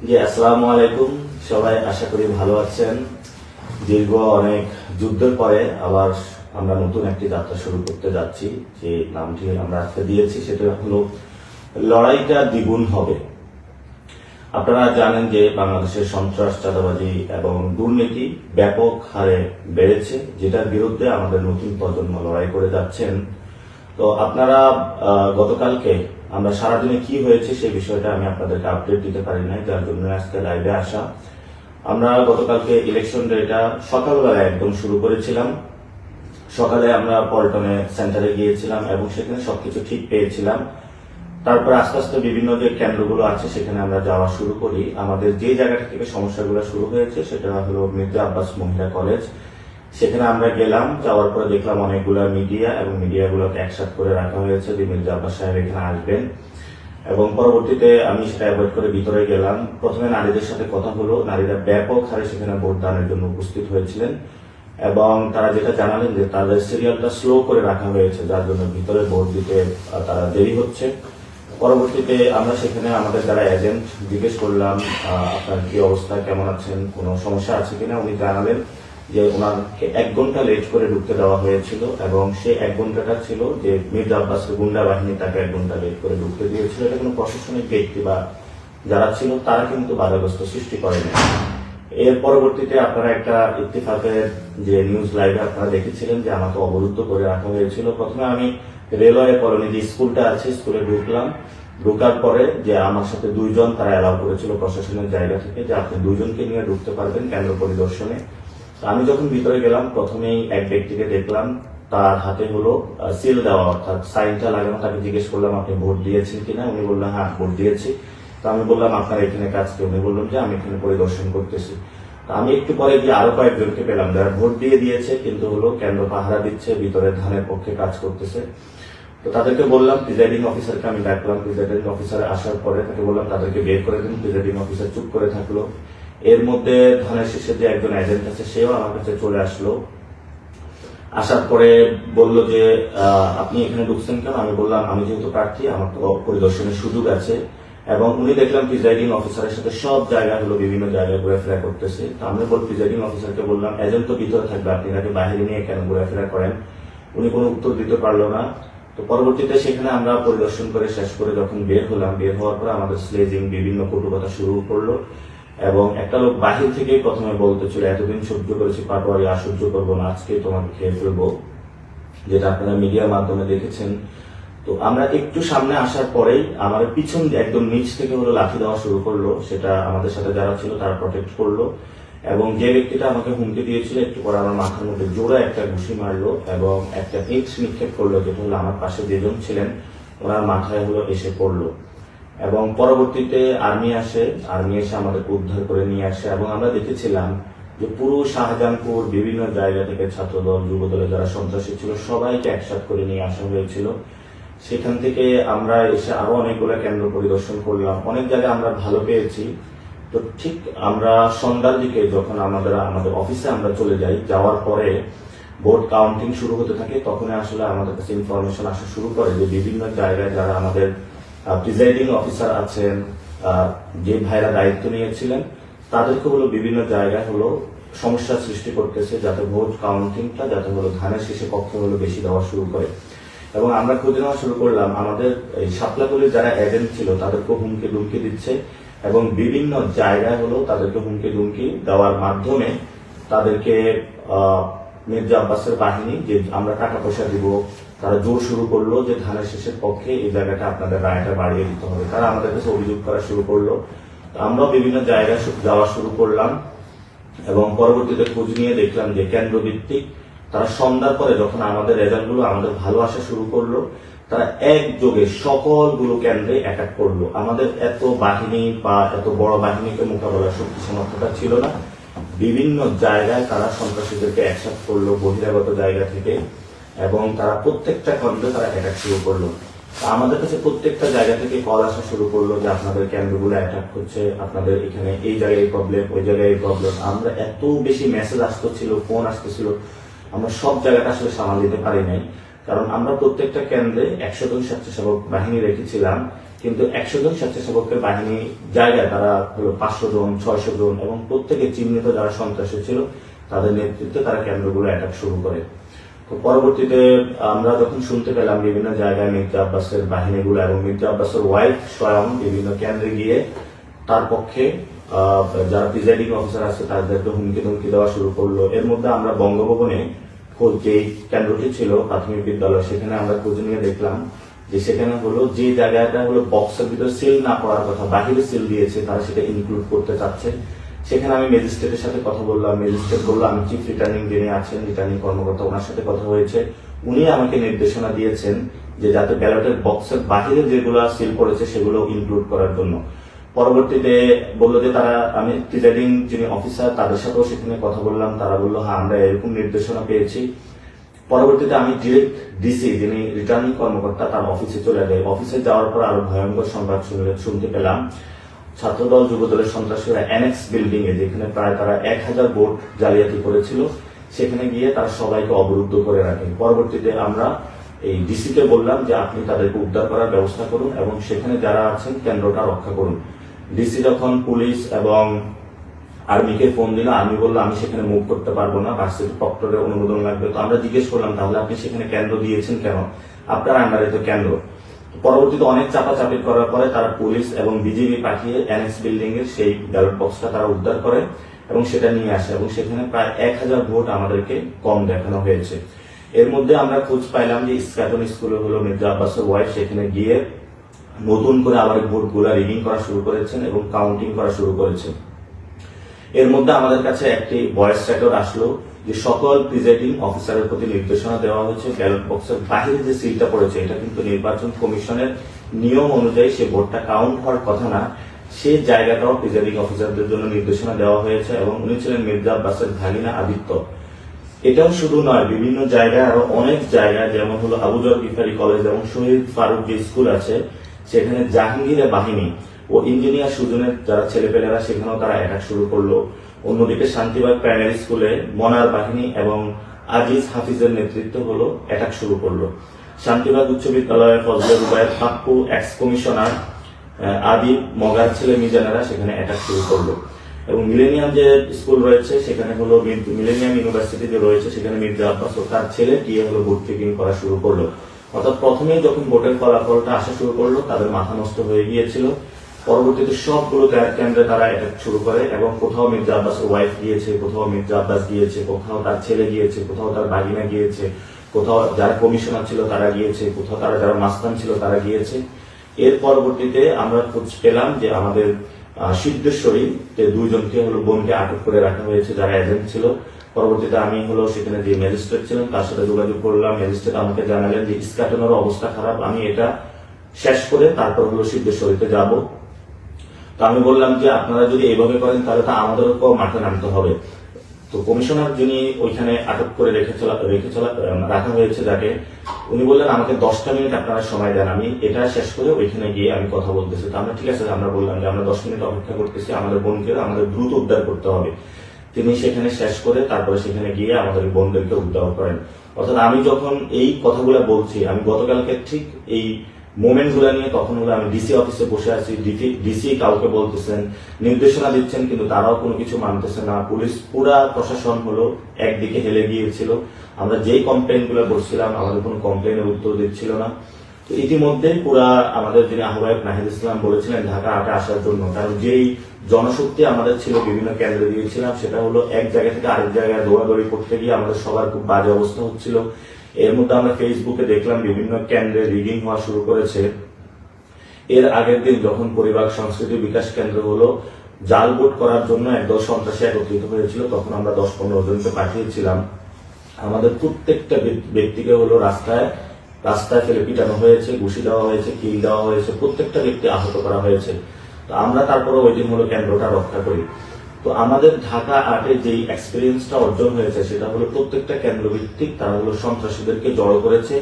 জি, আসসালামু আলাইকুম। সবাই আশা করি ভালো আছেন। দীর্ঘ অনেক যুদ্ধের পরে আবার আমরা নতুন একটি যাত্রা শুরু করতে যাচ্ছি। যে নামটি আমরা আজকে দিয়েছি সেটা হলো লড়াইটা দ্বিগুণ হবে। আপনারা জানেন যে বাংলাদেশের সন্ত্রাস, চাঁদাবাজি এবং দুর্নীতি ব্যাপক হারে বেড়েছে, যেটার বিরুদ্ধে আমাদের নতুন প্রজন্ম লড়াই করে যাচ্ছেন। তো আপনারা গতকালকে আমরা সারাদিনে কি হয়েছে সেই বিষয়টা আমি আপনাদেরকে আপডেট দিতে পারি নাই, যার জন্য আজকে লাইভে আসা। আমরা গতকালকে ইলেকশন ডেটা সকালবেলা একদম শুরু করেছিলাম। সকালে আমরা পল্টনে সেন্টারে গিয়েছিলাম এবং সেখানে সবকিছু ঠিক পেয়েছিলাম। তারপর আস্তে আস্তে বিভিন্ন যে কেন্দ্রগুলো আছে সেখানে আমরা যাওয়া শুরু করি। আমাদের যে জায়গাটা থেকে সমস্যাগুলো শুরু হয়েছে সেটা হলো মির্জা আব্বাস মহিলা কলেজ। সেখানে আমরা গেলাম, যাওয়ার পরে দেখলাম অনেকগুলো মিডিয়া এবং মিডিয়াগুলোকে একসাথে করে রাখা হয়েছে যে মির্জা আব্বাস সাহেব এখানে আসবেন। এবং পরবর্তীতে আমি সেটা অ্যাভয়েড করে ভিতরে গেলাম। প্রথমে নারীদের সাথে কথা হলো, নারীরা ব্যাপক হারে সেখানে ভোট দানের জন্য উপস্থিত হয়েছিলেন এবং তারা যেটা জানালেন যে তাদের সিরিয়ালটা স্লো করে রাখা হয়েছে, যার জন্য ভিতরে ভোট দিতে তারা দেরি হচ্ছে। পরবর্তীতে আমরা সেখানে আমাদের যারা এজেন্ট জিজ্ঞেস করলাম, আপনার কি অবস্থা, কেমন আছেন, কোনো সমস্যা আছে কিনা। উনি জানালেন যে ওনাকে 1 ঘন্টা লেট করে ঢুকতে দেওয়া হয়েছিল এবং সেই 1 ঘন্টাটা ছিল যে মির্জা আব্বাসের গুন্ডা বাহিনী তাকে 1 ঘন্টা লেট করে ঢুকতে দিয়েছিল। এটা কোনো প্রশাসনিক ব্যক্তি বা যারা ছিল তারা কিন্তু বাধাগ্রস্ত সৃষ্টি করেনি। এর পরবর্তীতে আপনারা একটা ইত্তেফাকের যে নিউজ লাইভে আপনারা দেখেছিলেন যে আমাকে অবরুদ্ধ করে রাখা হয়েছিল। প্রথমে আমি রেলওয়ে কলোনি যে স্কুলটা আছে স্কুলে ঢুকলাম। ঢোকার পরে যে আমার সাথে 2 জন তারা অ্যালাউ করেছিল প্রশাসনের জায়গা থেকে যে আপনি 2 জনকে নিয়ে ঢুকতে পারবেন কেন্দ্র পরিদর্শনে। আমি যখন ভিতরে গেলাম প্রথমেই এক ব্যক্তিকে দেখলাম, তার হাতে হলো সিল দেওয়া অর্থাৎ সাইনটা লাগানো। তাকে জিজ্ঞেস করলাম আপনি ভোট দিয়েছেন কিনা। উনি বললেন হ্যাঁ ভোট দিয়েছি। তো আমি বললাম আপনার এখানে কাজ কি। উনি বললেন যে আমি এখানে পরিদর্শন করতেছি। আমি একটু পরে গিয়ে আরো কয়েকজনকে পেলাম যারা ভোট দিয়ে দিয়েছে কিন্তু হলো কেন্দ্র পাহারা দিচ্ছে, ভিতরে ধানের পক্ষে কাজ করতেছে। তো তাদেরকে বললাম, প্রিজাইডিং অফিসারকে আমি ডাকলাম। প্রিজাইডিং অফিসার আসার পরে তাকে বললাম তাদেরকে বের করে দিন। প্রিজাইডিং অফিসার চুপ করে থাকলো। এর মধ্যে ধানের শীষের যে একজন এজেন্ট আছে সেও আমার কাছে চলে আসলো। আসার পরে বলল যে আপনি এখানে ঢুকছেন কেন। আমি বললাম আমি যেহেতু প্রার্থী আমার তো পরিদর্শনের সুযোগ আছে। এবং উনি দেখলাম প্রিজাইডিং অফিসারের সাথে সব জায়গা হলো বিভিন্ন জায়গায় ঘোরাফেরা করতেছে। তো আমি প্রিজাইডিং অফিসারকে বললাম এজেন্ট তো ভিতরে থাকবে, আপনি তাকে বাইরে নিয়ে কেন ঘোরাফেরা করেন। উনি কোনো উত্তর দিতে পারলো না। তো পরবর্তীতে সেখানে আমরা পরিদর্শন করে শেষ করে যখন বের হলাম, বের হওয়ার পরে আমাদের স্লেজিং বিভিন্ন কটু কথা শুরু করলো এবং একটা লোক বাহির থেকে প্রথমে বলতে ছিল এতদিন সহ্য করেছি পাটোয়ারি, আর সহ্য করবো না, আজকে তোমাকে খেয়ে ফেলবো, যেটা আপনারা মিডিয়ার মাধ্যমে দেখেছেন। তো আমরা একটু সামনে আসার পরেই আমার পিছন দিয়ে একদম নিচ থেকে হলো লাঠি দেওয়া শুরু করলো। সেটা আমাদের সাথে যারা ছিল তারা প্রটেক্ট করলো এবং যে ব্যক্তিটা আমাকে হুমকি দিয়েছিল একটু পরে আমার মাথার মধ্যে জোড়া একটা ঘুষি মারলো এবং একটা ইট নিক্ষেপ করলো, যেটা হলো আমার পাশে যেজন ছিলেন ওনার মাথায় হলো এসে পড়লো। এবং পরবর্তীতে আর্মি আসে, আর্মি এসে আমাদের উদ্ধার করে নিয়ে আসে এবং আমরা দেখেছিলাম যে পুরো শাহজাহানপুর বিভিন্ন জায়গা থেকে ছাত্রদল, যুবদলে যারা সন্ত্রাসী ছিল সবাইকে একসাথে করে নিয়ে আসা হয়েছিল। সেখান থেকে আমরা এসে আরো অনেকগুলো কেন্দ্র পরিদর্শন করলাম, অনেক জায়গায় আমরা ভালো পেয়েছি। তো ঠিক আমরা সন্ধ্যার দিকে যখন আমাদের অফিসে আমরা চলে যাই, যাওয়ার পরে ভোট কাউন্টিং শুরু হতে থাকে, তখন আসলে আমাদের কাছে ইনফরমেশন আসা শুরু করে যে বিভিন্ন জায়গায় যারা আমাদের প্রিজাইডিং অফিসার আছেন, যে ভাইরা দায়িত্ব নিয়েছিলেন তাদেরকে হলো বিভিন্ন জায়গায় হলো সমস্যা সৃষ্টি করতেছে, যাতে ভোট কাউন্টিংটা যাতে হলো ধানের শীষে পক্ষে হলো বেশি দেওয়া শুরু করে। এবং আমরা খুঁজে নেওয়া শুরু করলাম আমাদের এই শাপলাগুলির যারা এজেন্ট ছিল তাদেরকে হুমকি দুমকি দিচ্ছে এবং বিভিন্ন জায়গায় হলো তাদেরকে হুমকি দুমকি দেওয়ার মাধ্যমে তাদেরকে মির্জা আব্বাসের বাহিনী যে আমরা টাকা পয়সা দিব, তারা জোর শুরু করলো যে ধানের শেষের পক্ষে এই জায়গাটা আপনাদের রায়টা বাড়িয়ে দিতে হবে। তারা আমাদের কাছে অভিযোগ করা শুরু করলো। আমরাও বিভিন্ন জায়গায় যাওয়া শুরু করলাম এবং পরবর্তীতে খোঁজ নিয়ে দেখলাম যে কেন্দ্রভিত্তিক তারা সন্ধ্যার পরে যখন আমাদের রেজাল্টগুলো আমাদের ভালো আসা শুরু করলো, তারা একযোগে সকলগুলো কেন্দ্রে অ্যাটাক করলো। আমাদের এত বাহিনী বা এত বড় বাহিনীকে মোকাবেলার শক্তি সামর্থ্যটা ছিল না। বিভিন্ন জায়গায় তারা সন্ত্রাসীদেরকে একসাথে করলো বহিরাগত জায়গা থেকে এবং তারা প্রত্যেকটা কেন্দ্রে তারা অ্যাটাক শুরু করলো। আমাদের কাছে প্রত্যেকটা জায়গা থেকে কল আসা শুরু করলো যে আপনাদের কেন্দ্রগুলো অ্যাটাক হচ্ছে, আপনাদের এখানে এই জায়গায় প্রবলেম, ওই জায়গায় প্রবলেম। আমরা এত বেশি মেসেজ আসতেছিল, ফোন আসতেছিল, আমরা সব জায়গাটা আসলে সামাল দিতে পারি নাই। কারণ আমরা প্রত্যেকটা কেন্দ্রে 100 জন স্বেচ্ছাসেবক বাহিনী রেখেছিলাম কিন্তু 100 জন স্বেচ্ছাসেবকের বাহিনী জায়গায় তারা হলো 500 জন 600 জন এবং প্রত্যেকে চিহ্নিত যারা সন্ত্রাসী ছিল তাদের নেতৃত্বে তারা কেন্দ্রগুলো অ্যাটাক শুরু করে। তো পরবর্তীতে আমরা যখন শুনতে পেলাম বিভিন্ন জায়গায় মির্জা আব্বাসের বাহিনীগুলো এবং মির্জা আব্বাসের ওয়াইফ স্বয়ং বিভিন্ন কেন্দ্রে গিয়ে তার পক্ষে যারা প্রিজাইডিং অফিসার আছে তাদেরকে হুমকি দেওয়া শুরু করলো। এর মধ্যে আমরা বঙ্গভবনে যে কেন্দ্রটি ছিল প্রাথমিক বিদ্যালয় সেখানে আমরা খোঁজ নিয়ে দেখলাম যে সেখানে হলো যে জায়গাটা হলো বক্সের ভিতরে সিল না করার কথা বাহিরে সিল দিয়েছে তারা সেটা ইনক্লুড করতে চাচ্ছে। সেখানে আমি ম্যাজিস্ট্রেটের সাথে কথা বললাম, ম্যাজিস্ট্রেট বললো আমি চিফ রিটার্নিং যিনি আছেন রিটার্নিং কর্মকর্তা ওনার সাথে কথা হয়েছে, উনি আমাকে নির্দেশনা দিয়েছেন যে যাতে ব্যালটের বক্সের বাহিরে যেগুলো সিল করেছে সেগুলো ইনক্লুড করার জন্য। পরবর্তীতে বললো যে তারা আমি প্রিজাইডিং যিনি অফিসার তাদের সাথেও সেখানে কথা বললাম, তারা বললো হ্যাঁ আমরা এরকম নির্দেশনা পেয়েছি। পরবর্তীতে আমি ডিরেক্ট ডিসি যিনি রিটার্নিং কর্মকর্তা তার অফিসে চলে যাই। অফিসে যাওয়ার পর আরো ভয়ঙ্কর সংবাদ শুনতে পেলাম ছাত্রদল যুবদলের সন্ত্রাসীরা অ্যানেক্স বিল্ডিং এ যেখানে প্রায় তারা 1000 ভোট জালিয়াতি করেছিল সেখানে গিয়ে তারা সবাইকে অবরুদ্ধ করে রাখে। পরবর্তীতে আমরা এই ডিসিকে বললাম যে আপনি তাদেরকে উদ্ধার করার ব্যবস্থা করুন এবং সেখানে যারা আছেন কেন্দ্রটা রক্ষা করুন। ডিসি যখন পুলিশ এবং আর্মিকে ফোন দিল, আর্মি বললো আমি সেখানে মুভ করতে পারবো না, ভার্সিটি প্রক্টরের অনুমোদন লাগবে। তো আমরা জিজ্ঞেস করলাম তাহলে আপনি সেখানে কেন্দ্র দিয়েছেন কেন, আপনার আন্ডারে তো কেন্দ্র। পরবর্তীতে অনেক চাপাচাপি করার পরে তারা পুলিশ এবং বিজিবি পাঠিয়ে এনএক্স বিল্ডিং এর সেই ব্যালট বক্সটা তারা উদ্ধার করে এবং সেটা নিয়ে আসে এবং সেখানে প্রায় 1000 ভোট আমাদেরকে কম দেখানো হয়েছে। এর মধ্যে আমরা খোঁজ পাইলাম যে ইস্কাটন স্কুলে হলো মির্জা আব্বাসের ওয়াইফ সেখানে গিয়ে নতুন করে আবার ভোটগুলা রিডিং করা শুরু করেছেন এবং কাউন্টিং করা শুরু করেছেন। এর মধ্যে আমাদের কাছে একটি ভয়েস রেকর্ড আসলো যে সকল প্রিজাইডিং অফিসারের প্রতি নির্দেশনা দেওয়া হয়েছে ব্যালট বক্সের বাহিরে যে সিলটা পড়েছে এটা কিন্তু নির্বাচন কমিশনের নিয়ম অনুযায়ী সে ভোটটা কাউন্ট হওয়ার কথা না, সেই জায়গাটাও প্রিজাইডিং অফিসারদের জন্য নির্দেশনা দেওয়া হয়েছে এবং উনি ছিলেন মির্জা আব্বাসের ভাগিনা আদিত্য। এটাও শুধু নয়, বিভিন্ন জায়গায় আরো অনেক জায়গায় যেমন হলো আবুজর গিফারি কলেজ এবং শহীদ ফারুক যে স্কুল আছে সেখানে জাহাঙ্গীরের বাহিনী ও ইঞ্জিনিয়ার সুজনের যারা ছেলেপেলেরা সেখানেও তারা অ্যাটাক শুরু করলো। অন্যদিকে শান্তিবাগ প্রাইমারি স্কুলে মনার বাহিনী এবং আজিজ হাফিজের নেতৃত্ব হলো অ্যাটাক শুরু করলো। শান্তিবাগ উচ্চ বিদ্যালয়ের ফজলে রুবায়ের পাপ্পু এক্স কমিশনার আদি মগার ছেলে মিজানেরা সেখানে অ্যাটাক শুরু করলো এবং মিলেনিয়াম যে স্কুল রয়েছে সেখানে হলো মিলেনিয়াম ইউনিভার্সিটি যে রয়েছে সেখানে মির্জা আব্বাস ও তার ছেলে গিয়ে হলো ভোট চেকিং করা শুরু করলো। অর্থাৎ প্রথমেই যখন ভোটের ফলাফলটা আসা শুরু করলো তাদের মাথা নষ্ট হয়ে গিয়েছিল। পরবর্তীতে সবগুলো কেন্দ্রে তারা অ্যাটাক শুরু করে এবং কোথাও মির্জা আব্বাসের ওয়াইফ গিয়েছে, কোথাও মির্জা আব্বাস গিয়েছে, কোথাও তার ছেলে গিয়েছে, কোথাও তার ভাগিনা গিয়েছে, কোথাও যারা কমিশনার ছিল তারা গিয়েছে, কোথাও তারা যারা মাস্তান ছিল তারা গিয়েছে। এর পরবর্তীতে আমরা খোঁজ পেলাম যে আমাদের সিদ্ধেশ্বরী দুইজনকে হলো বোনকে আটক করে রাখা হয়েছে যারা এজেন্ট ছিল। পরবর্তীতে আমি হলো সেখানে যে ম্যাজিস্ট্রেট ছিলেন তার সাথে যোগাযোগ করলাম। ম্যাজিস্ট্রেট আমাকে জানালেন যে ইস্কাটনের অবস্থা খারাপ, আমি এটা শেষ করে তারপর হলো সিদ্ধেশ্বরীতে যাব। তো আমি বললাম যে আপনারা যদি এইভাবে করেন তাহলে তো আমাদেরকেও মাঠে নামতে হবে। তো কমিশনার যিনি ওইখানে আটক করে রাখা হয়েছে যাকে, উনি বললেন আমাকে 10টা মিনিট আপনারা সময় দেন, আমি এটা শেষ করে ওইখানে গিয়ে আমি কথা বলতেছি। তো আমরা ঠিক আছে, আমরা বললাম যে আমরা 10 মিনিট অপেক্ষা করতেছি, আমাদের বোনকে আমাদের দ্রুত উদ্ধার করতে হবে। তিনি সেখানে শেষ করে তারপরে সেখানে গিয়ে আমাদের বোনদেরকে উদ্ধার করেন। অর্থাৎ আমি যখন এই কথাগুলো বলছি, আমি গতকালকে ঠিক এই মোমেন্ট গুলা নিয়ে তখন হলো আমি ডিসি অফিসে বসে আছি, ডিসি কাউকে বলতেছেন নির্দেশনা দিচ্ছেন কিন্তু তারাও কোনো কিছু মানতেছে না। পুলিশ পুরা প্রশাসন হলো একদিকে হেলে গিয়েছিল। আমরা যেই কমপ্লেন গুলো করছিলাম আমাদের কোনো কমপ্লেনের উত্তর দিচ্ছিল না। তো ইতিমধ্যে পুরা আমাদের যিনি আহ্বায়ক নাহিদ ইসলাম বলেছিলেন ঢাকা 8-এ আসার জন্য, কারণ যেই জনশক্তি আমাদের ছিল বিভিন্ন কেন্দ্রে দিয়েছিলাম সেটা হলো এক জায়গা থেকে আরেক জায়গায় দৌড়াদৌড়ি করতে গিয়ে আমাদের সবার খুব বাজে অবস্থা হচ্ছিল। এর মধ্যে আমরা ফেসবুকে দেখলাম বিভিন্ন কেন্দ্রে রিগিং হওয়া শুরু করেছে। এর আগের দিন যখন পরিবার সংস্কৃতি বিকাশ কেন্দ্র হলো জাল ভোট করার জন্য একদল সন্ত্রাসী একত্রিত হয়েছিল, তখন আমরা 10-15 জনকে পাঠিয়েছিলাম। আমাদের প্রত্যেকটা ব্যক্তিকে হলো রাস্তায় ফেলে পিটানো হয়েছে, ঘুষি দেওয়া হয়েছে, কিল দেওয়া হয়েছে, প্রত্যেকটা ব্যক্তি আহত করা হয়েছে। তো আমরা তারপরে ওই দিন হলো কেন্দ্রটা রক্ষা করি। তো আমাদের ঢাকা 8-এ যেই এক্সপিরিয়েন্সটা অর্জন হয়েছে সেটা হলো প্রত্যেকটা কেন্দ্র ভিত্তিক তারা হলো সন্ত্রাসীদেরকে জড়ো করেছে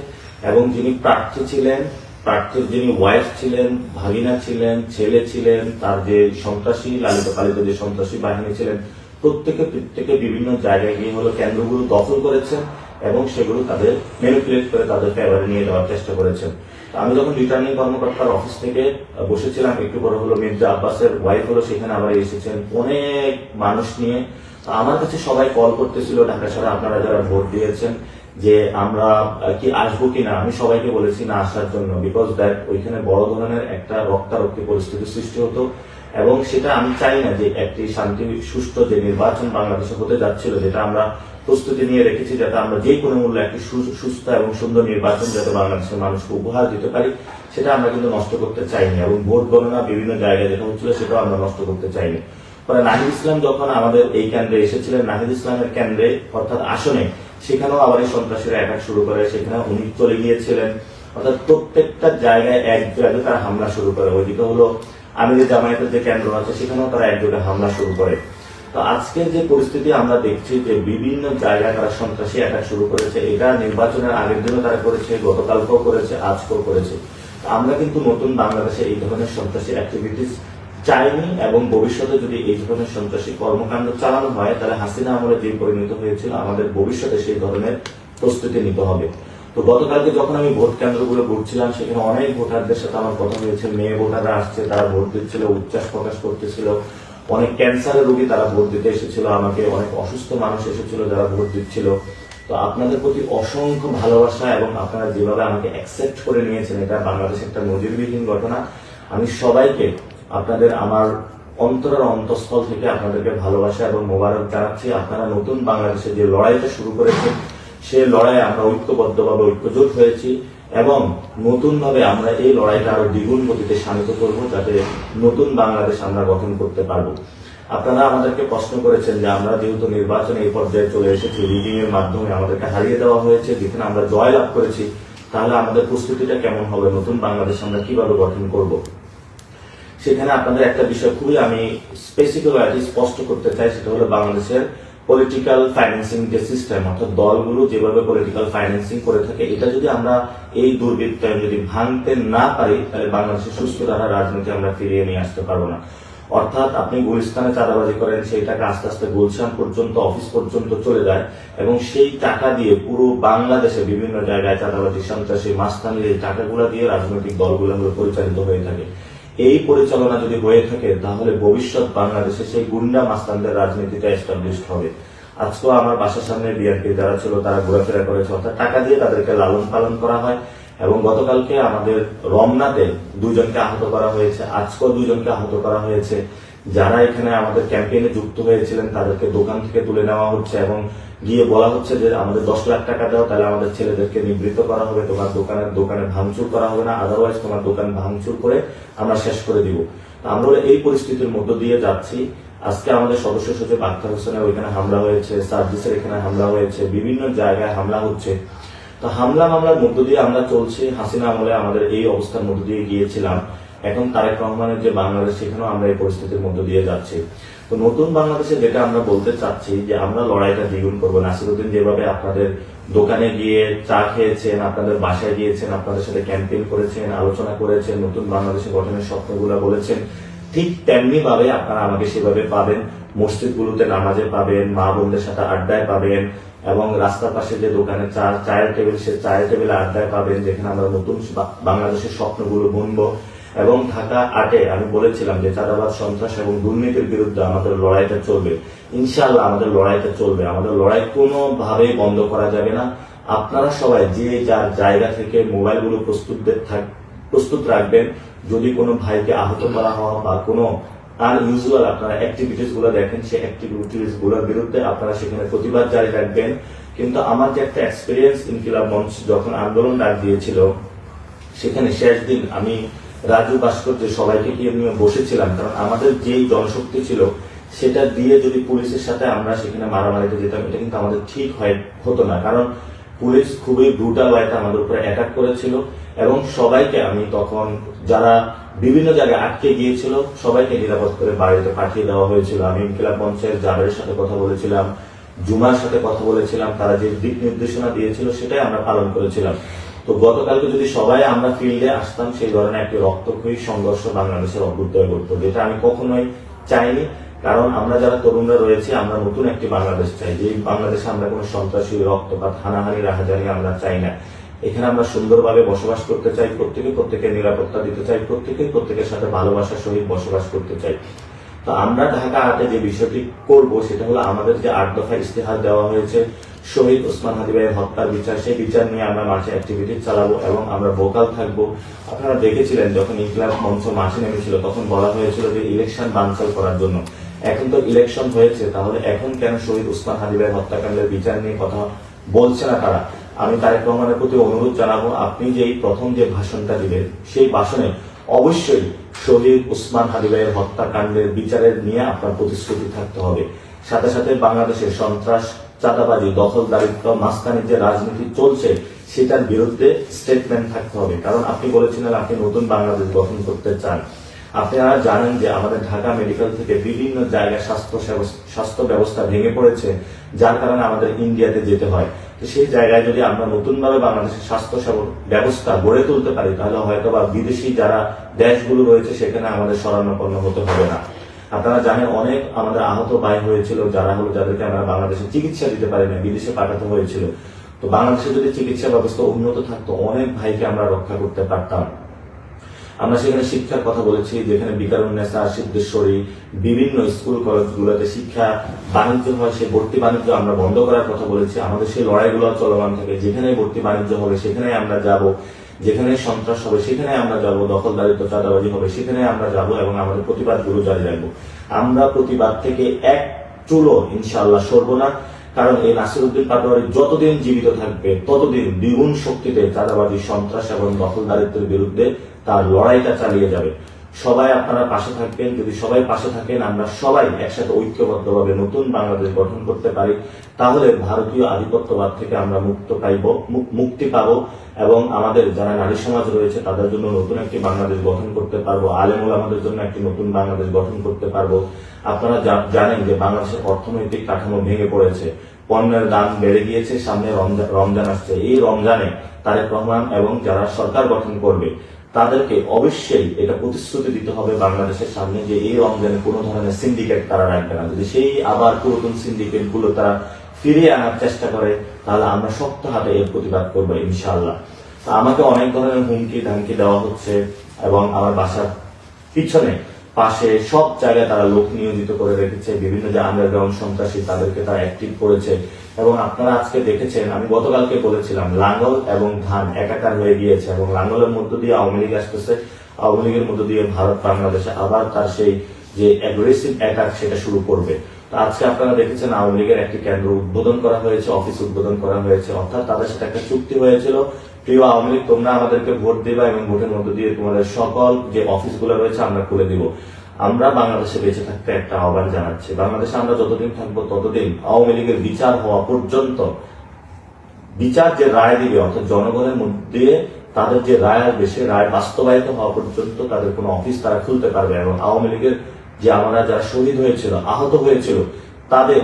এবং যিনি প্রার্থী ছিলেন, প্রার্থীর যিনি ওয়াইফ ছিলেন, ভাগিনা ছিলেন, ছেলে ছিলেন, তার যে সন্ত্রাসী লালিত পালিত যে সন্ত্রাসী বাহিনী ছিলেন, প্রত্যেকে বিভিন্ন জায়গায় গিয়ে হলো কেন্দ্রগুলো দখল করেছেন এবং সেগুলো তাদের ম্যানিপুলেট করে তাদের ফেভারে নিয়ে যাওয়ার চেষ্টা করেছেন। আমি যখন রিটার্নিং কর্মকর্তার অফিস থেকে বসেছিলাম, একটু পরে হলো মির্জা আব্বাসের ওয়াইফ হলো সেখানে আবার এসেছেন অনেক মানুষ নিয়ে। আমার কাছে সবাই কল করতেছিল ঢাকা শহরে, আপনারা যারা ভোট দিয়েছেন, যে আমরা কি আসবো কিনা। আমি সবাইকে বলেছি না আসার জন্য, বিকজ দ্যাট ওইখানে বড় ধরনের একটা রক্তারক্তি পরিস্থিতি সৃষ্টি হতো, এবং সেটা আমি চাই না যে একটি শান্তি সুষ্ঠু যে নির্বাচন বাংলাদেশে হতে যাচ্ছিল, যেটা আমরা প্রস্তুতি নিয়ে রেখেছি, যাতে আমরা যে কোনো মূল্যে একটি সুস্থ এবং সুন্দর নির্বাচন যাতে বাংলাদেশের মানুষকে উপহার দিতে পারি, সেটা আমরা কিন্তু নষ্ট করতে চাইনি। এবং ভোট গণনা বিভিন্ন জায়গায় যেটা হচ্ছিল সেটাও আমরা নষ্ট করতে চাইনি। পরে নাহিদ ইসলাম যখন আমাদের এই কেন্দ্রে এসেছিলেন, নাহিদ ইসলামের কেন্দ্রে অর্থাৎ আসনে, সেখানেও আবার এই সন্ত্রাসীরা অ্যাটাক শুরু করে, সেখানে উনি চলে গিয়েছিলেন। অর্থাৎ প্রত্যেকটা জায়গায় এক জায়গায় তারা হামলা শুরু করে। ওইদিকে হলো আমিরের জামায়াতের যে কেন্দ্র আছে সেখানেও তারা একযোগে হামলা শুরু করে। তো আজকের যে পরিস্থিতি আমরা দেখছি যে বিভিন্ন জায়গায় তারা সন্ত্রাসী অ্যাটাক শুরু করেছে, এটা নির্বাচনের আগের দিনও তারা করেছে, গতকালকেও করেছে, আজকেও করেছে। আমরা কিন্তু নতুন বাংলাদেশে এই ধরনের সন্ত্রাসী অ্যাক্টিভিটিস চাইনি, এবং ভবিষ্যতে যদি এই ধরনের সন্ত্রাসী কর্মকাণ্ড চালানো হয় তাহলে হাসিনা আমলে যে পরিণত হয়েছিল আমাদের ভবিষ্যতে সেই ধরনের প্রস্তুতি নিতে হবে। তো গতকালকে যখন আমি ভোট কেন্দ্রগুলো ঘুরছিলাম, সেখানে অনেক ভোটারদের সাথে আমার কথা হয়েছে। মেয়ে ভোটাররা আসছে, তারা ভোট দিচ্ছিল, উচ্ছ্বাস প্রকাশ করতেছিল। অনেক ক্যান্সারের রোগী তারা ভোট দিতে এসেছিল আমাকে, অনেক অসুস্থ মানুষ এসেছিল যারা ভোট দিচ্ছিল। তো আপনাদের প্রতি অসংখ্য ভালোবাসা, এবং আপনারা যেভাবে আমাকে অ্যাকসেপ্ট করে নিয়েছেন, এটা বাংলাদেশের একটা নজিরবিহীন ঘটনা। আমি সবাইকে আপনাদের আমার অন্তরের অন্তঃস্থল থেকে আপনাদেরকে ভালোবাসা এবং মোবারক জানাচ্ছি। আপনারা নতুন বাংলাদেশে যে লড়াইটা শুরু করেছেন, সেই লড়াইয়ে আমরা ঐক্যবদ্ধভাবে ঐক্যজোট হয়েছি, এবং নতুন ভাবে আমরা এই লড়াইটা আরো দ্বিগুণ গতিতে শানিত করব, যাতে নতুন বাংলাদেশ আমরা গঠন করতে পারবো। আপনারা আমাদেরকে প্রশ্ন করেছেন যে আমরা যেহেতু নির্বাচনে এই পর্যায়ে চলে এসেছি, রিডিং এর মাধ্যমে আমাদেরকে হারিয়ে দেওয়া হয়েছে, যেখানে আমরা জয় লাভ করেছি, তাহলে আমাদের প্রস্তুতিটা কেমন হবে, নতুন বাংলাদেশ আমরা কিভাবে গঠন করব। সেখানে আপনাদের একটা বিষয় খুবই আমি স্পেসিফিক স্পষ্ট করতে চাই, সেটা হলো বাংলাদেশের পলিটিক্যাল ফাইন্যান্সিং যে সিস্টেম, অর্থাৎ দলগুলো যেভাবে পলিটিক্যাল ফাইন্যান্সিং করে থাকে, এটা যদি আমরা এই দুর্বৃত্তায়ন যদি ভাঙতে না পারি, তাহলে বাংলাদেশের সুস্থ ধারা রাজনীতি আমরা ফিরিয়ে নিয়ে আসতে পারবো না। অর্থাৎ আপনি গুলিস্তানে চাঁদাবাজি করেন, সেই টাকা আস্তে আস্তে গুলশান পর্যন্ত, অফিস পর্যন্ত চলে যায়, এবং সেই টাকা দিয়ে পুরো বাংলাদেশে বিভিন্ন জায়গায় চাঁদাবাজি, সন্ত্রাসী, মাস্তানির এই টাকাগুলো দিয়ে রাজনৈতিক দলগুলো পরিচালিত হয়ে থাকে। এই পরিচালনা যদি হয়ে থাকে, তাহলে ভবিষ্যৎ বাংলাদেশে সেই গুন্ডা মাস্তানদের রাজনীতিটা এস্টাবলিশড হবে। আজকেও আমার বাসার সামনে বিএনপি যারা ছিল তারা ঘোরাফেরা করেছে, অর্থাৎ টাকা দিয়ে তাদেরকে লালন পালন করা হয়। এবং গতকালকে আমাদের রমনাতে 2 জনকে আহত করা হয়েছে, আজকেও 2 জনকে আহত করা হয়েছে। যারা এখানে আমাদের ক্যাম্পেইনে যুক্ত হয়েছিলেন তাদেরকে দোকান থেকে তুলে নেওয়া হচ্ছে, এবং গিয়ে বলা হচ্ছে যে আমাদের 10 লাখ টাকা দাও, তাহলে আমাদের ছেলেদেরকে নিবৃত্ত করা হবে, তোমার দোকানে ভাঙচুর করা হবে না, আদারওয়াইজ তোমার দোকান ভাঙচুর করে আমরা শেষ করে দিব। আমরা এই পরিস্থিতির মধ্য দিয়ে যাচ্ছি। আজকে আমাদের সদস্য সচিব আখতার হোসেনের ওইখানে হামলা হয়েছে, সার্জিসের এখানে হামলা হয়েছে, বিভিন্ন জায়গায় হামলা হচ্ছে। তো হামলা মামলার মধ্য দিয়ে আমরা চলছি। হাসিনা আমলে আমাদের এই অবস্থার মধ্য দিয়ে গিয়েছিলাম, এখন তারেক রহমানের যে বাংলাদেশ, সেখানেও আমরা এই পরিস্থিতির মধ্য দিয়ে যাচ্ছি। তো নতুন বাংলাদেশে যেটা আমরা বলতে চাচ্ছি যে আমরা লড়াইটা দ্বিগুণ করবো। নাসিরউদ্দিন যেভাবে আপনাদের দোকানে গিয়ে চা খেয়েছেন, আপনাদের বাসায় গিয়েছেন, আপনাদের সাথে ক্যাম্পেইন করেছেন, আলোচনা করেছেন, নতুন বাংলাদেশে গঠনের স্বপ্নগুলো বলেছেন, ঠিক তেমনি ভাবে আপনারা আমাকে সেভাবে পাবেন। মসজিদগুলোতে নামাজে পাবেন, মা বোনদের সাথে আড্ডায় পাবেন, এবং রাস্তার পাশে যে দোকানে চায়ের টেবিল, সে চায়ের টেবিলে আড্ডায় পাবেন, যেখানে আমরা নতুন বাংলাদেশের স্বপ্নগুলো বুনবো। এবং ঢাকা 8-এ আমি বলেছিলাম যে চাঁদাবাদ, সন্ত্রাস এবং দুর্নীতির বিরুদ্ধে আমাদের লড়াইটা চলবে। ইনশাআল্লাহ আমাদের লড়াইটা চলবে। আমাদের লড়াই কোনোভাবেই বন্ধ করা যাবে না। আপনারা সবাই যে যার জায়গা থেকে মোবাইলগুলো প্রস্তুত রাখবেন। যদি কোনো ভাইকে আহত করা হয় বা কোনো আনইউজুয়াল আপনারা অ্যাক্টিভিটিস গুলো দেখেন, সেই অ্যাক্টিভিটিস গুলোর বিরুদ্ধে আপনারা সেখানে প্রতিবাদ জারি রাখবেন। কিন্তু আমার যে একটা এক্সপিরিয়েন্স, ইনকিলাব মঞ্চ যখন আন্দোলন ডাক দিয়েছিল, সেখানে শেষ দিন আমি রাজু ভাস্কর্যে সবাইকে নিয়ে বসেছিলাম, কারণ আমাদের যেই জনশক্তি ছিল সেটা দিয়ে যদি পুলিশের সাথে আমরা সেখানে মারামারিতে যেতাম, এটা কিন্তু আমাদের ঠিক হতো না। কারণ পুলিশ খুবই ব্রুটাল ওয়েতে আমাদের উপরে অ্যাটাক করেছিল, এবং সবাইকে আমি তখন যারা বিভিন্ন জায়গায় আটকে গিয়েছিল সবাইকে নিরাপদ করে বাড়িতে পাঠিয়ে দেওয়া হয়েছিল। আমি ইনকিলাব মঞ্চের জাবেরের সাথে কথা বলেছিলাম, জুমার সাথে কথা বলেছিলাম, তারা যে দিক নির্দেশনা দিয়েছিল সেটাই আমরা পালন করেছিলাম। তো গতকালকে যদি সবাই আমরা ফিল্ডে আসতাম, সেই ধরনের একটি রক্তক্ষয়ী সংঘর্ষ বাংলাদেশের অভ্যুদয় করতো, যেটা আমি কখনোই চাইনি। কারণ আমরা যারা তরুণরা রয়েছে আমরা নতুন একটি বাংলাদেশ চাই, যে বাংলাদেশে আমরা কোনো সন্ত্রাসী, রক্তপাত, হানাহানি, রাহাজানি আমরা চাই না। এখানে আমরা সুন্দরভাবে বসবাস করতে চাই, প্রত্যেকের নিরাপত্তা দিতে চাই, প্রত্যেকের সাথে ভালোবাসার সহিত বসবাস করতে চাই। তো আমরা ঢাকা আর্টে যে বিষয়টি করব সেটা হলো আমাদের যে 8 দফা ইস্তেহার দেওয়া হয়েছে শহীদ ওসমান হাদী ভাইয়ের হত্যার বিচার, সেই বিচার নিয়ে আমরা মাঠে অ্যাক্টিভিটি চালাবো এবং আমরা ভোকাল থাকবো। আপনারা দেখেছিলেন যখন ইনকিলাব মঞ্চ মাঠে নেমেছিল তখন বলা হয়েছিল যে ইলেকশন বানচাল করার জন্য। এখন তো ইলেকশন হয়েছে, তাহলে এখন কেন শহীদ ওসমান হাদী ভাইয়ের হত্যাকাণ্ডের বিচার নিয়ে কথা বলছে না তারা? আমি তারেক রহমানের প্রতি অনুরোধ জানাবো, আপনি যে প্রথম যে ভাষণটা দিবেন সেই ভাষণে অবশ্যই শহীদ ওসমান হাদী ভাইয়ের হত্যাকাণ্ডের বিচারের নিয়ে আপনার প্রতিশ্রুতি থাকতে হবে। সাথে সাথে বাংলাদেশের সন্ত্রাস, চাঁদাবাজি, দখলদারিত্ব, মাস্তানির যে রাজনীতি চলছে সেটার বিরুদ্ধে স্টেটমেন্ট থাকতে হবে। কারণ আপনি বলেছিলেন আপনি নতুন বাংলাদেশ গঠন করতে চান। আপনারা জানেন যে আমাদের ঢাকা মেডিকেল থেকে বিভিন্ন জায়গায় স্বাস্থ্য ব্যবস্থা ভেঙে পড়েছে, যার কারণে আমাদের ইন্ডিয়াতে যেতে হয়। তো সেই জায়গায় যদি আমরা নতুনভাবে বাংলাদেশের স্বাস্থ্য ব্যবস্থা গড়ে তুলতে পারি তাহলে হয়তো বা বিদেশি যারা দেশগুলো রয়েছে সেখানে আমাদের শরণাপন্ন হতে হবে না। আপনারা জানেন অনেক আমাদের আহত ভাই হয়েছিল যাদেরকে আমরা বাংলাদেশে চিকিৎসা দিতে পারি না, বিদেশে পাঠাতে হয়েছিল। তো বাংলাদেশে যদি চিকিৎসা ব্যবস্থা উন্নত থাকতো অনেক ভাইকে আমরা রক্ষা করতে পারতাম। আমরা সেখানে শিক্ষার কথা বলেছি, যেখানে বিকারুন্নেসা, সিদ্ধেশ্বরী, বিভিন্ন স্কুল কলেজগুলোতে শিক্ষা বাণিজ্য হয়, সেই ভর্তি বাণিজ্য আমরা বন্ধ করার কথা বলেছি। আমাদের সেই লড়াইগুলো চলমান থাকে, যেখানে ভর্তি বাণিজ্য হবে সেখানে আমরা যাব, যেখানে সন্ত্রাস হবে সেখানে আমরা যাব, দখলদারিত্ব, চাঁদাবাজি হবে সেখানে আমরা যাব এবং আমাদের প্রতিবাদগুলো জারি রাখবো। আমরা প্রতিবাদ থেকে এক চুলো ইনশাআল্লাহ সরব না। কারণ এই নাসিরউদ্দিন পাটোয়ারি যতদিন জীবিত থাকবে ততদিন দ্বিগুণ শক্তিতে চাঁদাবাজি, সন্ত্রাস এবং দখলদারিত্বের বিরুদ্ধে তার লড়াইটা চালিয়ে যাবে। সবাই আপনারা পাশে থাকবেন। যদি সবাই পাশে থাকেন, আমরা সবাই একসাথে ঐক্যবদ্ধভাবে নতুন বাংলাদেশ গঠন করতে পারি, তাহলে ভারতীয় আধিপত্যবাদ থেকে আমরা মুক্তি পাবো এবং আমাদের যারা নারী সমাজ রয়েছে তাদের জন্য নতুন একটি বাংলাদেশ গঠন করতে পারবো, আলেম ওলামাদের জন্য একটি নতুন বাংলাদেশ গঠন করতে পারবো। আপনারা জানেন যে বাংলাদেশের অর্থনৈতিক কাঠামো ভেঙে পড়েছে, পণ্যের দাম বেড়ে গিয়েছে, সামনে রমজান আসছে। এই রমজানে তারেক রহমান এবং যারা সরকার গঠন করবে তাদেরকে অবশ্যই এটা প্রতিশ্রুতি দিতে হবে বাংলাদেশের সামনে যে এই রমজানে কোনো ধরনের সিন্ডিকেট তারা রাখবে না। যদি সেই আবার পুরাতন সিন্ডিকেট গুলো তারা ফিরিয়ে আনার চেষ্টা করে তাহলে আমরা শক্ত হাতে এর প্রতিবাদ করবো ইনশাআল্লাহ। আমাকে অনেক ধরনের হুমকি ধামকি দেওয়া হচ্ছে এবং আমার বাসার পিছনে পাশে সব জায়গায় তারা লোক নিয়োজিত করে রেখেছে, বিভিন্ন যে আন্ডারগ্রাউন্ড সন্ত্রাসী তাদেরকে তারা অ্যাক্টিভ করেছে। এবং আপনারা আজকে দেখেছেন, আমি গতকালকে বলেছিলাম লাঙ্গল এবং ধান একাকার হয়ে গিয়েছে এবং লাঙ্গলের মধ্য দিয়ে আওয়ামী লীগ আসতেছে, আওয়ামী লীগের মধ্য দিয়ে ভারত বাংলাদেশে আবার তার সেই যে অ্যাগ্রেসিভ অ্যাটাক সেটা শুরু করবে। তো আজকে আপনারা দেখেছেন আওয়ামী লীগের একটি কেন্দ্র উদ্বোধন করা হয়েছে, অফিস উদ্বোধন করা হয়েছে, অর্থাৎ তাদের সাথে একটা চুক্তি হয়েছিল, প্রিয় আওয়ামী লীগ তোমরা আমাদেরকে ভোট দিবা এবং ভোটের মধ্য দিয়ে তোমাদের সকল যে অফিসগুলো রয়েছে আমরা খুলে দিব। আমরা বাংলাদেশে বেঁচে থাকতে একটা আহ্বান জানাচ্ছি, বাংলাদেশে আমরা যতদিন থাকবো ততদিন আওয়ামী লীগের বিচার হওয়া পর্যন্ত, বিচার যে রায় দিবে অর্থাৎ জনগণের মধ্যে তাদের যে রায় আসবে সে রায় বাস্তবায়িত হওয়া পর্যন্ত তাদের কোনো অফিস তারা খুলতে পারবে। এবং আওয়ামী লীগের যে আমরা যারা শহীদ হয়েছিল, আহত হয়েছিল, তাদের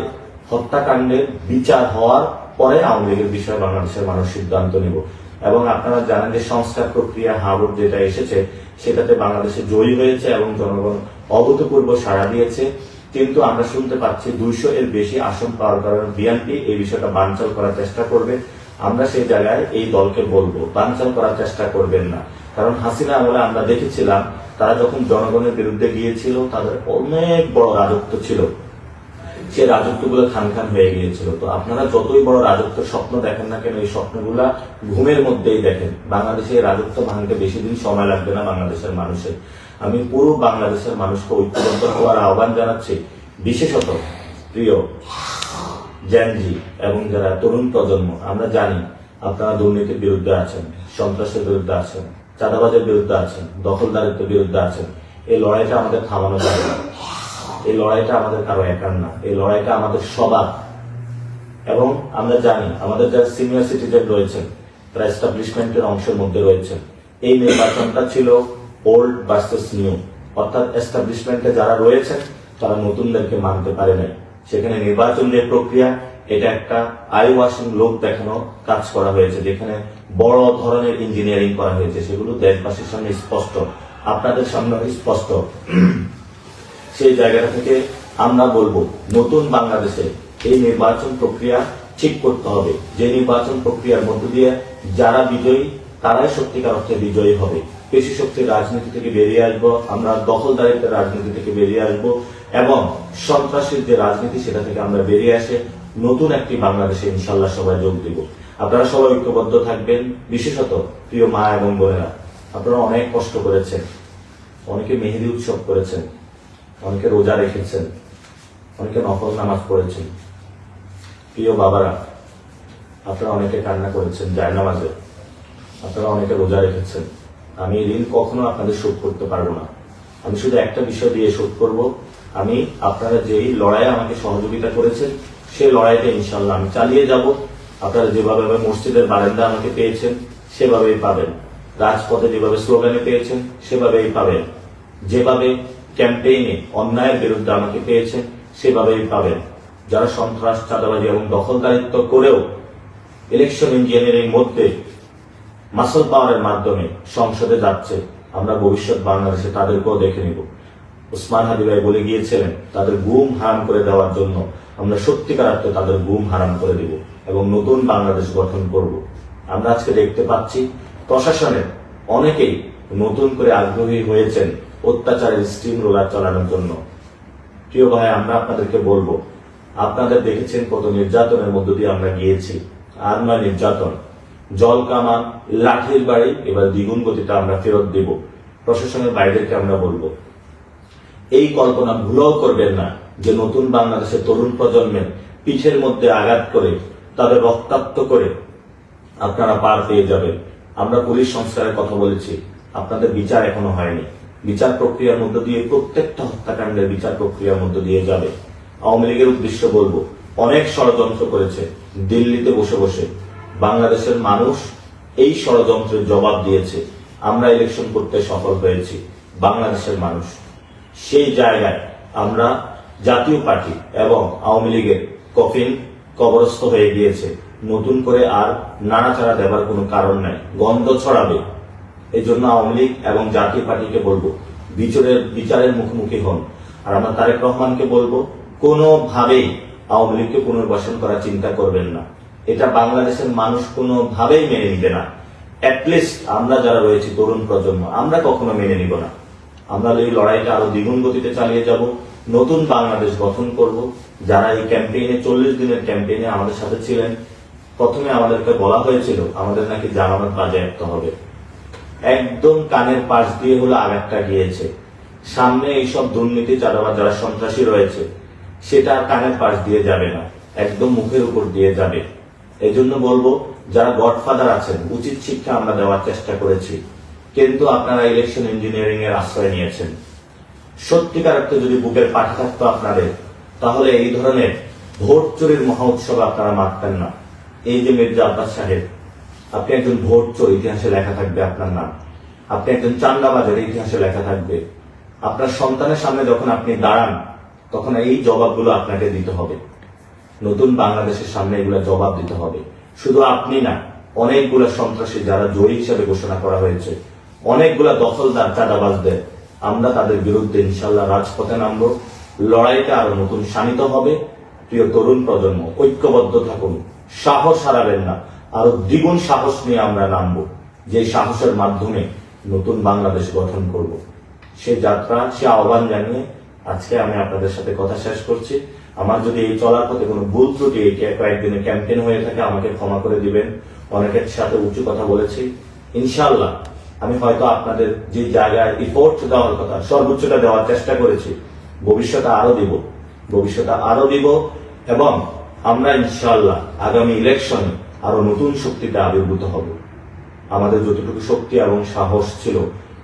হত্যাকাণ্ডের বিচার হওয়ার পরে আওয়ামী লীগের বিষয়ে বাংলাদেশের মানুষ সিদ্ধান্ত নেব। এবং আপনারা জানেন যে সংস্কার প্রক্রিয়া হাবুট যেটা এসেছে সেটাতে বাংলাদেশে জয়ী হয়েছে এবং জনগণ অভূতপূর্ব সাড়া দিয়েছে। কিন্তু আমরা শুনতে পাচ্ছি 200 এর বেশি আসন পাওয়ার কারণে বিএনপি এই বিষয়টা বানচাল করার চেষ্টা করবে। আমরা সেই জায়গায় এই দলকে বলবো বানচাল করার চেষ্টা করবেন না। কারণ হাসিনা আমলে আমরা দেখেছিলাম তারা যখন জনগণের বিরুদ্ধে গিয়েছিল তাদের অনেক বড় রাজত্ব ছিল, সে রাজত্বগুলো খান খান হয়ে গিয়েছিল। তো আপনারা যতই বড় রাজত্বের স্বপ্ন দেখেন না কেন এই স্বপ্নগুলা ঘুমের মধ্যেই দেখেন। বাংলাদেশে রাজত্ব ভাঙতে বেশি দিন সময় লাগবে না বাংলাদেশের মানুষের। আমি পুরো বাংলাদেশের মানুষকে ঐক্যবদ্ধ হওয়ার আহ্বান জানাচ্ছি, বিশেষত প্রিয় জেনজি এবং যারা তরুণ প্রজন্ম। আমরা জানি আপনারা দুর্নীতির বিরুদ্ধে আছেন, সন্ত্রাসের বিরুদ্ধে আছেন, চাঁদাবাজের বিরুদ্ধে আছেন, দখলদারিত্বের বিরুদ্ধে আছেন। এই লড়াইটা আমাদের থামানো যাবে না, এই লড়াইটা আমাদের কারো একার না, এই লড়াইটা আমাদের সবার। এবং আমরা জানি আমাদের যারা সিনিয়র সিটিজেন রয়েছেন তারা এস্টাবলিশমেন্টের অংশের মধ্যে রয়েছেন। এই নির্বাচনটা ছিল ওল্ড ভার্সেস নিউ, অর্থাৎ এস্টাবলিশমেন্টে যারা রয়েছেন তারা নতুনদেরকে মানতে পারে নাই। সেখানে নির্বাচন যে প্রক্রিয়া এটা একটা আই ওয়াশিং লোক দেখানো কাজ করা হয়েছে, যেখানে বড় ধরনের ইঞ্জিনিয়ারিং করা হয়েছে। সেগুলো দেশবাসীর সামনে স্পষ্ট, আপনাদের সামনে স্পষ্ট। সেই জায়গাটা থেকে আমরা বলবো নতুন বাংলাদেশে এই নির্বাচন প্রক্রিয়া ঠিক করতে হবে। যে নির্বাচন প্রক্রিয়ার মধ্য দিয়ে যারা বিজয়ী তারাই সত্যিকার অর্থে বিজয়ী হবে। পেশি শক্তির রাজনীতি থেকে বেরিয়ে আসবো, আমরা দখলদারিত্বের রাজনীতি থেকে বেরিয়ে আসবো এবং সন্ত্রাসীর যে রাজনীতি সেটা থেকে আমরা বেরিয়ে আসে নতুন একটি বাংলাদেশে ইনশাল্লাহ সবাই যোগ দিব। আপনারা সবাই ঐক্যবদ্ধ থাকবেন। বিশেষত প্রিয় মা এবং বোনেরা, আপনারা অনেক কষ্ট করেছেন, অনেকে মেহেদি উৎসব করেছেন, অনেকে রোজা রেখেছেন, অনেকে নফল নামাজ পড়েছেন। প্রিয় বাবারা, আপনারা অনেকে কান্না করেছেন জায়নামাজে, আপনারা অনেকে রোজা রেখেছেন। আমি এই ঋণ কখনো আপনাদের শোধ করতে পারবো না। আমি শুধু একটা বিষয় দিয়ে শোধ করব, আমি আপনারা যেই লড়াইয়ে আমাকে সহযোগিতা করেছেন সেই লড়াইটা ইনশাল্লাহ আমি চালিয়ে যাব। আপনারা যেভাবে মসজিদের বারান্দা আমাকে পেয়েছেন সেভাবেই পাবেন, রাজপথে যেভাবে স্লোগানে পেয়েছেন সেভাবেই পাবেন, যেভাবে ক্যাম্পেইনে অন্যায়ের বিরুদ্ধে আমাকে পেয়েছেন সেভাবেই পাবেন। যারা সন্ত্রাস, চাঁদাবাজি এবং দখলদারিত্ব করেও ইলেকশন ইঞ্জিনিয়ারিং মধ্যে মাসল পাওয়ারের মাধ্যমে সংসদে যাচ্ছে, আমরা ভবিষ্যৎ বাংলাদেশে তাদেরকেও দেখে নিব। উসমান হাদি ভাই বলে গিয়েছিলেন তাদের গুম হারাম করে দেওয়ার জন্য আমরা সত্যিকার অর্থে তাদের গুম হারাম করে দিব এবং নতুন বাংলাদেশ গঠন করব। আমরা আজকে দেখতে পাচ্ছি প্রশাসনের অনেকেই নতুন করে আগ্রহী হয়েছেন অত্যাচারের স্টিম রোলার চালানোর জন্য। প্রিয় ভাই, আমরা আপনাদেরকে বলবো, আপনাদের দেখেছেন কত নির্যাতনের মধ্য দিয়ে আমরা গিয়েছি। আর নয় নির্যাতন, জল কামান, লাঠির বাড়ি, এবার দ্বিগুণ গতিতে আমরা ফেরত দেব। প্রশাসনের বাইরেকে আমরা বলবো, এই কল্পনা ভুলেও করবেন না যে নতুন বাংলাদেশের তরুণ প্রজন্মের পিঠের মধ্যে আঘাত করে তাদের রক্তাক্ত করে আপনারা পার পেয়ে যাবেন। আমরা পুলিশ সংস্কারের কথা বলেছি, আপনাদের বিচার এখনো হয়নি। বিচার প্রক্রিয়ার মধ্য দিয়ে প্রত্যেকটা হত্যাকাণ্ডের বিচার প্রক্রিয়ার মধ্য দিয়ে যাবে। আওয়ামী লীগের উদ্দেশ্যে বলবো, অনেক ষড়যন্ত্র করেছে দিল্লিতে বসে বসে। বাংলাদেশের মানুষ এই ষড়যন্ত্রের জবাব দিয়েছে। আমরা ইলেকশন করতে সফল হয়েছি, বাংলাদেশের মানুষ। সেই জায়গায় আমরা জাতীয় পার্টি এবং আওয়ামী লীগের কফিন কবরস্থ হয়ে গিয়েছে। নতুন করে আর নাড়াচাড়া দেবার কোনো কারণ নাই, গন্ধ ছড়াবে। এই জন্য আওয়ামী লীগ এবং জাতীয় পার্টিকে বলবো বিচারের মুখোমুখি হন। আর আমরা তারেক রহমানকে বলবো, কোনোভাবেই আওয়ামী লীগকে পুনর্বাসন করার চিন্তা করবেন না। এটা বাংলাদেশের মানুষ কোনোভাবেই মেনে নিবে না। অ্যাটলিস্ট আমরা যারা রয়েছি তরুণ প্রজন্ম, আমরা কখনো মেনে নিব না। আমরা এই লড়াইটা আরো দ্বিগুণ গতিতে চালিয়ে যাব, নতুন বাংলাদেশ গঠন করব। যারা এই ক্যাম্পেইনে 40 দিনের ক্যাম্পেইনে আমাদের সাথে ছিলেন, প্রথমে আমাদেরকে বলা হয়েছিল আমাদের নাকি জামানত বাজেয়াপ্ত হবে। একদম কানের পাশ দিয়ে হলো আঘাতটা গিয়েছে। সামনে এইসব দুর্নীতি, চাঁদাবাজ, যারা সন্ত্রাসী রয়েছে সেটা কানের পাশ দিয়ে যাবে না, একদম মুখের উপর দিয়ে যাবে। এই জন্য বলবো, যারা গডফাদার আছেন, উচিত শিক্ষা আমরা দেওয়ার চেষ্টা করেছি, কিন্তু আপনারা ইলেকশন ইঞ্জিনিয়ারিং এর আশ্রয় নিয়েছেন। সত্যিকার অর্থে যদি বুকের পাঠা থাকতো আপনাদের, তাহলে এই ধরনের ভোট চোরের মহা উৎসবে আপনারা মারতেন না। এই যে মির্জা আব্বাস সাহেব, আপনি একজন ভোট চোর, ইতিহাসে লেখা থাকবে আপনার নাম। আপনি একজন চান্দাবাজের, ইতিহাসে লেখা থাকবে। আপনার সন্তানের সামনে যখন আপনি দাঁড়ান, তখন এই জবাবগুলো আপনাকে দিতে হবে। নতুন বাংলাদেশের সামনে এগুলো জবাব দিতে হবে। শুধু আপনি না, অনেকগুলো সন্ত্রাসী যারা জয়ী হিসেবে ঘোষণা করা হয়েছে, অনেকগুলা দখলদার, চাঁদাবাজদের, আমরা তাদের বিরুদ্ধে ইনশাল্লাহ রাজপথে নামবো। লড়াইটা আরো নতুন শানিত হবে। প্রিয় তরুণ প্রজন্ম, ঐক্যবদ্ধ থাকুন, সাহস হারাবেন না। আরো দ্বিগুণ সাহস নিয়ে আমরা নামবো, যে সাহসের মাধ্যমে নতুন বাংলাদেশ গঠন করব। সে যাত্রা, সে আহ্বান জানিয়ে আজকে আমি আপনাদের সাথে কথা শেষ করছি। আমার যদি এই চলার পথে কোনো ভুল ত্রুটি কয়েকদিনের ক্যাম্পেইন হয়ে থাকে, আমাকে ক্ষমা করে দিবেন। অনেকের সাথে উঁচু কথা বলেছি। ইনশাআল্লাহ আমি হয়তো আপনাদের যে জায়গায় রিপোর্ট দেওয়ার কথা, সর্বোচ্চটা দেওয়ার চেষ্টা করেছি। ভবিষ্যতে আরো দিব এবং আমরা ইনশাআল্লাহ আগামী ইলেকশনে আরো নতুন শক্তিতে আবির্ভূত হব। আমাদের যতটুকু শক্তি এবং সাহস ছিল,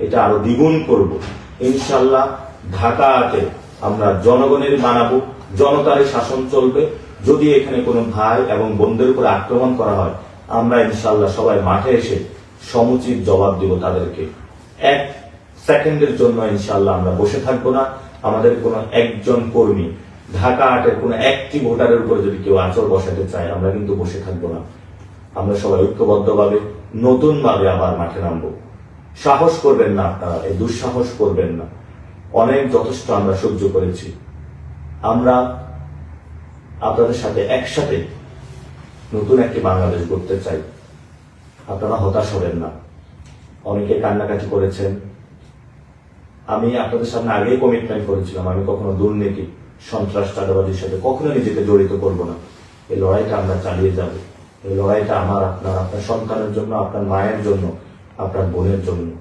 এটা আরো দ্বিগুণ করব। ইনশাআল্লাহ ঢাকাতে আমরা জনগণের বানাবো, জনতারই শাসন চলবে। যদি এখানে কোনো ভাই এবং বোনদের উপর আক্রমণ করা হয়, আমরা ইনশাআল্লাহ সবাই মাঠে এসে সমুচিত জবাব দিব তাদেরকে। 1 সেকেন্ডের জন্য ইনশাআল্লাহ আমরা বসে থাকবো না। আমাদের কোনো একজন কর্মী, ঢাকা আটের কোনো একটি ভোটারের উপর যদি কেউ আঁচড় বসাতে চায়, আমরা কিন্তু বসে থাকবো না। আমরা সবাই ঐক্যবদ্ধভাবে নতুন ভাবে আবার মাঠে নামবো। সাহস করবেন না আপনারা, এই দুঃসাহস করবেন না। অনেক যথেষ্ট আমরা সহ্য করেছি। আমরা আপনাদের সাথে একসাথে নতুন একটি বাংলাদেশ গড়তে চাই। আপনারা হতাশ হবেন না। অনেকে কান্নাকাটি করেছেন। আমি আপনাদের সামনে আগেই কমিটমেন্ট করেছিলাম, আমি কখনো দুর্নীতি, সন্ত্রাস, চাঁদাবাজির সাথে কখনো নিজেকে জড়িত করব না। এই লড়াইটা আমরা চালিয়ে যাব। এই লড়াইটা আমার, আপনার সন্তানের জন্য, আপনার মায়ের জন্য, আপনার বোনের জন্য।